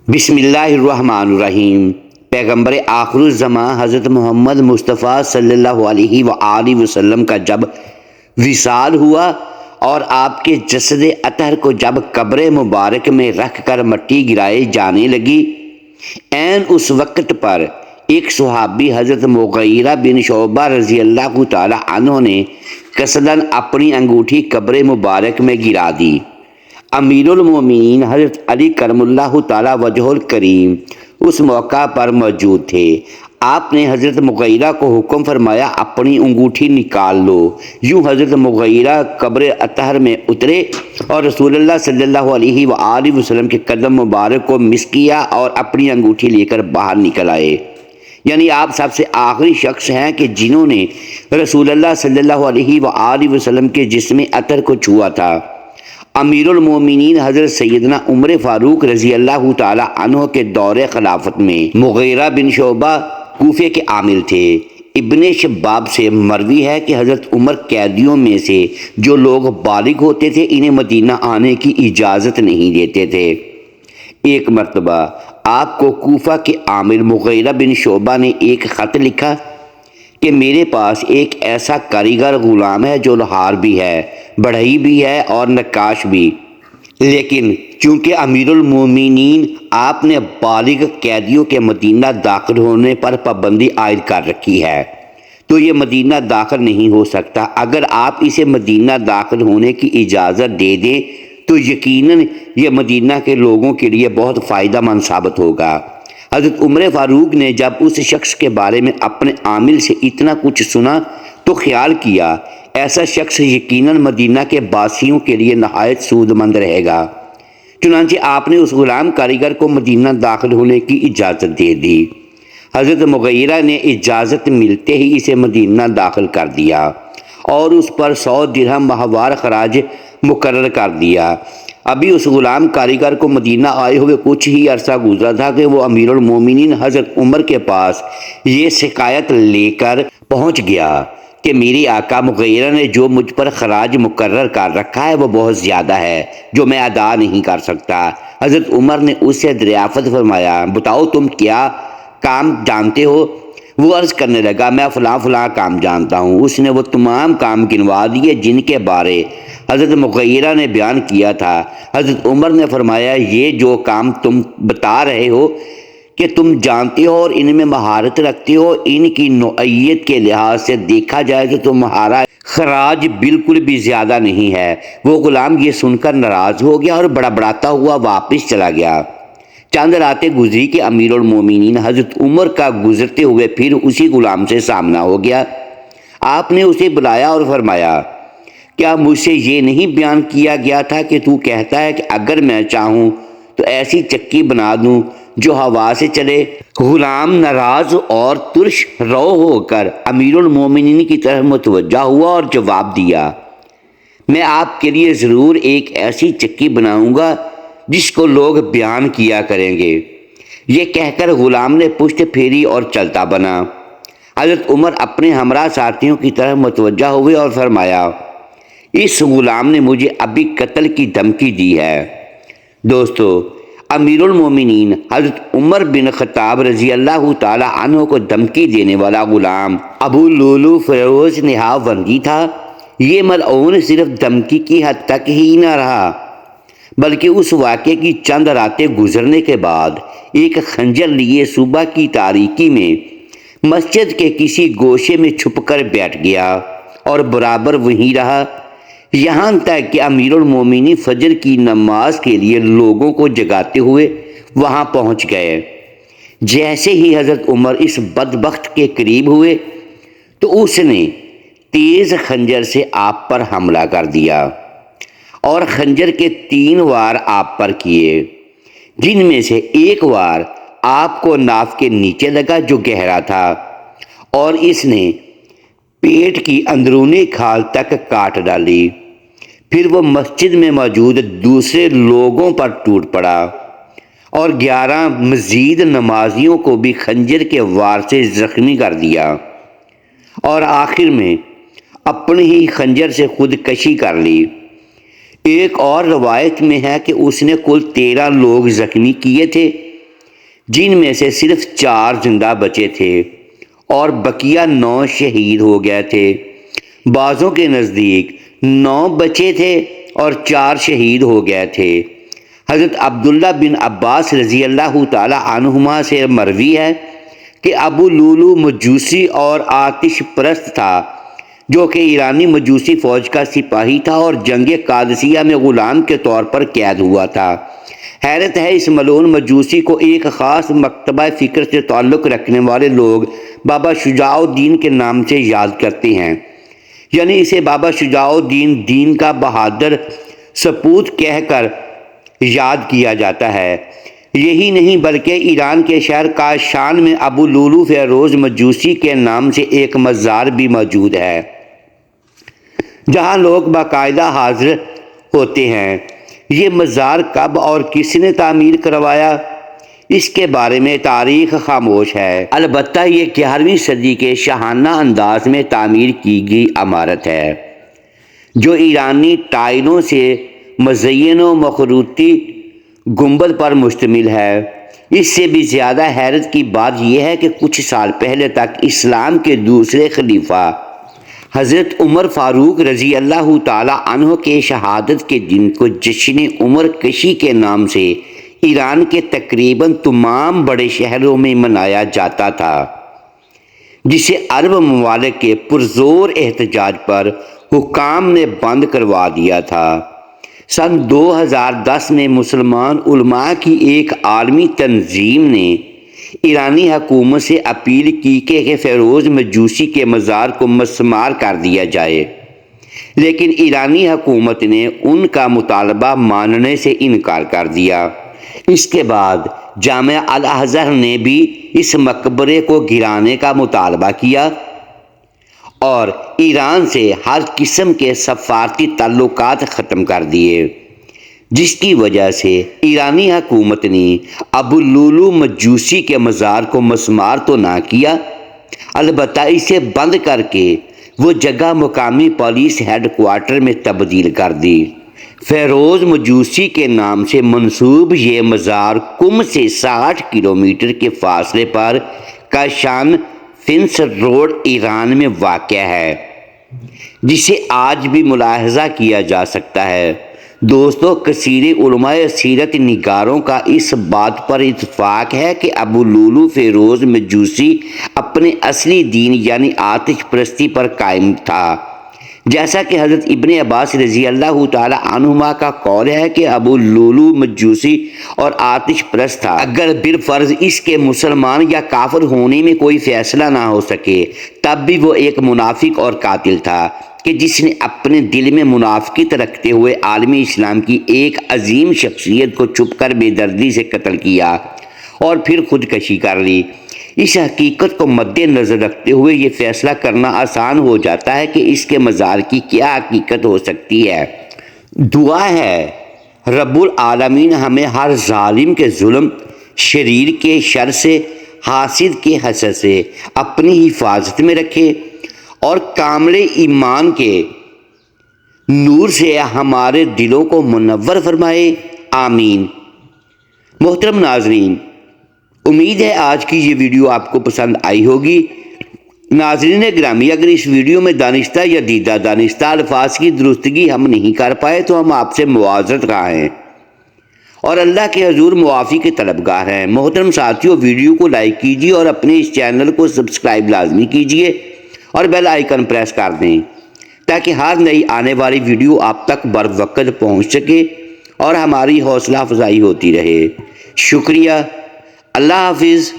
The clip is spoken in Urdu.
بسم اللہ الرحمن الرحیم۔ پیغمبر آخر الزماں حضرت محمد مصطفیٰ صلی اللہ علیہ وآلہ وسلم کا جب وصال ہوا اور آپ کے جسد اطہر کو جب قبر مبارک میں رکھ کر مٹی گرائے جانے لگی، عین اس وقت پر ایک صحابی حضرت مغیرہ بن شعبہ رضی اللہ تعالی عنہ نے قصداً اپنی انگوٹھی قبر مبارک میں گرا دی۔ امیر المومنین حضرت علی کرم اللہ تعالی وجہ الکریم اس موقع پر موجود تھے۔ آپ نے حضرت مغیرہ کو حکم فرمایا اپنی انگوٹھی نکال لو۔ یوں حضرت مغیرہ قبر اطہر میں اترے اور رسول اللہ صلی اللہ علیہ وآلہ وسلم کے قدم مبارک کو مس کیا اور اپنی انگوٹھی لے کر باہر نکل آئے۔ یعنی آپ سب سے آخری شخص ہیں کہ جنہوں نے رسول اللہ صلی اللہ علیہ وآلہ وسلم کے جسم اطہر کو چھوا تھا۔ امیر المومنین حضرت سیدنا عمر فاروق رضی اللہ تعالی عنہ کے دور خلافت میں مغیرہ بن شعبہ کوفے کے عامل تھے۔ ابن شباب سے مروی ہے کہ حضرت عمر قیدیوں میں سے جو لوگ بالغ ہوتے تھے انہیں مدینہ آنے کی اجازت نہیں دیتے تھے۔ ایک مرتبہ آپ کو کوفہ کے عامل مغیرہ بن شعبہ نے ایک خط لکھا کہ میرے پاس ایک ایسا کاریگر غلام ہے جو لوہار بھی ہے، بڑھئی بھی ہے اور نقاش بھی، لیکن چونکہ امیر المومنین آپ نے بالغ قیدیوں کے مدینہ داخل ہونے پر پابندی عائد کر رکھی ہے تو یہ مدینہ داخل نہیں ہو سکتا۔ اگر آپ اسے مدینہ داخل ہونے کی اجازت دے دیں تو یقیناً یہ مدینہ کے لوگوں کے لیے بہت فائدہ مند ثابت ہوگا۔ حضرت عمر فاروق نے جب اس شخص کے بارے میں اپنے عامل سے اتنا کچھ سنا تو خیال کیا ایسا شخص یقیناً مدینہ کے باسیوں کے لیے نہایت سود مند رہے گا۔ چنانچہ آپ نے اس غلام کاریگر کو مدینہ داخل ہونے کی اجازت دے دی۔ حضرت مغیرہ نے اجازت ملتے ہی اسے مدینہ داخل کر دیا اور اس پر 100 درہم ماہوار خراج مقرر کر دیا۔ ابھی اس غلام کاریگر کو مدینہ آئے ہوئے کچھ ہی عرصہ گزرا تھا کہ وہ امیر المومنین حضرت عمر کے پاس یہ شکایت لے کر پہنچ گیا کہ میری آقا مغیرہ نے جو مجھ پر خراج مقرر کر رکھا ہے وہ بہت زیادہ ہے جو میں ادا نہیں کر سکتا۔ حضرت عمر نے اس سے دریافت فرمایا، بتاؤ تم کیا کام جانتے ہو؟ وہ عرض کرنے لگا، میں فلاں فلاں کام جانتا ہوں۔ اس نے وہ تمام کام گنوا دیے جن کے بارے حضرت مغیرہ نے بیان کیا تھا۔ حضرت عمر نے فرمایا، یہ جو کام تم بتا رہے ہو کہ تم جانتے ہو اور ان میں مہارت رکھتے ہو، ان کی نوعیت کے لحاظ سے دیکھا جائے تو تمہارا خراج بالکل بھی زیادہ نہیں ہے۔ وہ غلام یہ سن کر ناراض ہو گیا اور بڑبڑاتا ہوا واپس چلا گیا۔ چند راتیں گزری کہ امیر المومنین حضرت عمر کا گزرتے ہوئے پھر اسی غلام سے سامنا ہو گیا۔ آپ نے اسے بلایا اور فرمایا، کیا مجھ سے یہ نہیں بیان کیا گیا تھا کہ تو کہتا ہے کہ اگر میں چاہوں تو ایسی چکی بنا دوں جو ہوا سے چلے؟ غلام ناراض اور ترش رو ہو کر امیر المومنین کی طرف متوجہ ہوا اور جواب دیا، میں آپ کے لیے ضرور ایک ایسی چکی بناؤں گا جس کو لوگ بیان کیا کریں گے۔ یہ کہہ کر غلام نے پشت پھیری اور چلتا بنا۔ حضرت عمر اپنے ہمراہ ساتھیوں کی طرف متوجہ ہوئے اور فرمایا، اس غلام نے مجھے ابھی قتل کی دھمکی دی ہے۔ دوستو، امیر المومنین حضرت عمر بن خطاب رضی اللہ تعالی عنہ کو دھمکی دینے والا غلام ابو لولو فیروز نہاوندی تھا۔ یہ ملعون صرف دھمکی کی حد تک ہی نہ رہا بلکہ اس واقعے کی چند راتیں گزرنے کے بعد ایک خنجر لیے صبح کی تاریکی میں مسجد کے کسی گوشے میں چھپ کر بیٹھ گیا اور برابر وہیں رہا یہاں تک کہ امیر المومنین فجر کی نماز کے لیے لوگوں کو جگاتے ہوئے وہاں پہنچ گئے۔ جیسے ہی حضرت عمر اس بدبخت کے قریب ہوئے تو اس نے تیز خنجر سے آپ پر حملہ کر دیا اور خنجر کے 3 وار آپ پر کیے، جن میں سے ایک وار آپ کو ناف کے نیچے لگا جو گہرا تھا اور اس نے پیٹ کی اندرونی کھال تک کاٹ ڈالی۔ پھر وہ مسجد میں موجود دوسرے لوگوں پر ٹوٹ پڑا اور 11 مزید نمازیوں کو بھی خنجر کے وار سے زخمی کر دیا اور آخر میں اپنے ہی خنجر سے خودکشی کر لی۔ ایک اور روایت میں ہے کہ اس نے کل 13 لوگ زخمی کیے تھے جن میں سے صرف 4 زندہ بچے تھے اور بقیہ 9 شہید ہو گئے تھے۔ بعضوں کے نزدیک 9 بچے تھے اور 4 شہید ہو گئے تھے۔ حضرت عبداللہ بن عباس رضی اللہ تعالی عنہما سے مروی ہے کہ ابو لولو مجوسی اور آتش پرست تھا جو کہ ایرانی مجوسی فوج کا سپاہی تھا اور جنگ قادسیہ میں غلام کے طور پر قید ہوا تھا۔ حیرت ہے اس ملعون مجوسی کو ایک خاص مکتبہ فکر سے تعلق رکھنے والے لوگ بابا شجاع الدین کے نام سے یاد کرتے ہیں، یعنی اسے بابا شجاع الدین دین کا بہادر سپوت کہہ کر یاد کیا جاتا ہے۔ یہی نہیں بلکہ ایران کے شہر کاشان میں ابو لولو فیروز مجوسی کے نام سے ایک مزار بھی موجود ہے جہاں لوگ باقاعدہ حاضر ہوتے ہیں۔ یہ مزار کب اور کس نے تعمیر کروایا، اس کے بارے میں تاریخ خاموش ہے، البتہ یہ 11ویں صدی کے شاہانہ انداز میں تعمیر کی گئی عمارت ہے جو ایرانی ٹائلوں سے مزین و مخروطی گنبد پر مشتمل ہے۔ اس سے بھی زیادہ حیرت کی بات یہ ہے کہ کچھ سال پہلے تک اسلام کے دوسرے خلیفہ حضرت عمر فاروق رضی اللہ تعالی عنہ کے شہادت کے دن کو جشن عمر کشی کے نام سے ایران کے تقریباً تمام بڑے شہروں میں منایا جاتا تھا، جسے عرب ممالک کے پرزور احتجاج پر حکام نے بند کروا دیا تھا۔ سن 2010 میں مسلمان علماء کی ایک عالمی تنظیم نے ایرانی حکومت سے اپیل کی کہ فیروز مجوسی کے مزار کو مسمار کر دیا جائے، لیکن ایرانی حکومت نے ان کا مطالبہ ماننے سے انکار کر دیا۔ اس کے بعد جامعہ الازہر نے بھی اس مقبرے کو گرانے کا مطالبہ کیا اور ایران سے ہر قسم کے سفارتی تعلقات ختم کر دیے، جس کی وجہ سے ایرانی حکومت نے ابو لولو مجوسی کے مزار کو مسمار تو نہ کیا، البتہ اسے بند کر کے وہ جگہ مقامی پولیس ہیڈ کوارٹر میں تبدیل کر دی۔ فیروز مجوسی کے نام سے منسوب یہ مزار قم سے 60 کلومیٹر کے فاصلے پر کاشان فنس روڈ ایران میں واقع ہے، جسے آج بھی ملاحظہ کیا جا سکتا ہے۔ دوستو، کثیر علماء سیرت نگاروں کا اس بات پر اتفاق ہے کہ ابو لولو فیروز مجوسی اپنے اصلی دین یعنی آتش پرستی پر قائم تھا، جیسا کہ حضرت ابن عباس رضی اللہ تعالی عنہما کا قول ہے کہ ابو لولو مجوسی اور آتش پرست تھا۔ اگر بالفرض اس کے مسلمان یا کافر ہونے میں کوئی فیصلہ نہ ہو سکے، تب بھی وہ ایک منافق اور قاتل تھا کہ جس نے اپنے دل میں منافقت رکھتے ہوئے عالم اسلام کی ایک عظیم شخصیت کو چھپ کر بے دردی سے قتل کیا اور پھر خودکشی کر لی۔ اس حقیقت کو مد نظر رکھتے ہوئے یہ فیصلہ کرنا آسان ہو جاتا ہے کہ اس کے مزار کی کیا حقیقت ہو سکتی ہے۔ دعا ہے رب العالمین ہمیں ہر ظالم کے ظلم، شریر کے شر سے، حاسد کے حسد سے اپنی حفاظت میں رکھے اور کامل ایمان کے نور سے ہمارے دلوں کو منور فرمائے، آمین۔ محترم ناظرین، امید ہے آج کی یہ ویڈیو آپ کو پسند آئی ہوگی۔ ناظرین گرامی، اگر اس ویڈیو میں دانستہ یا دیدہ دانستہ الفاظ کی درستگی ہم نہیں کر پائے تو ہم آپ سے معذرت خواہ ہیں اور اللہ کے حضور معافی کے طلبگار ہیں۔ محترم ساتھیوں، ویڈیو کو لائک کیجیے اور اپنے اس چینل کو سبسکرائب لازمی کیجیے اور بیل آئیکن پریس کر دیں تاکہ ہر نئی آنے والی ویڈیو آپ تک بر وقت پہنچ سکے اور ہماری حوصلہ افزائی ہوتی رہے۔ شکریہ، اللہ حافظ۔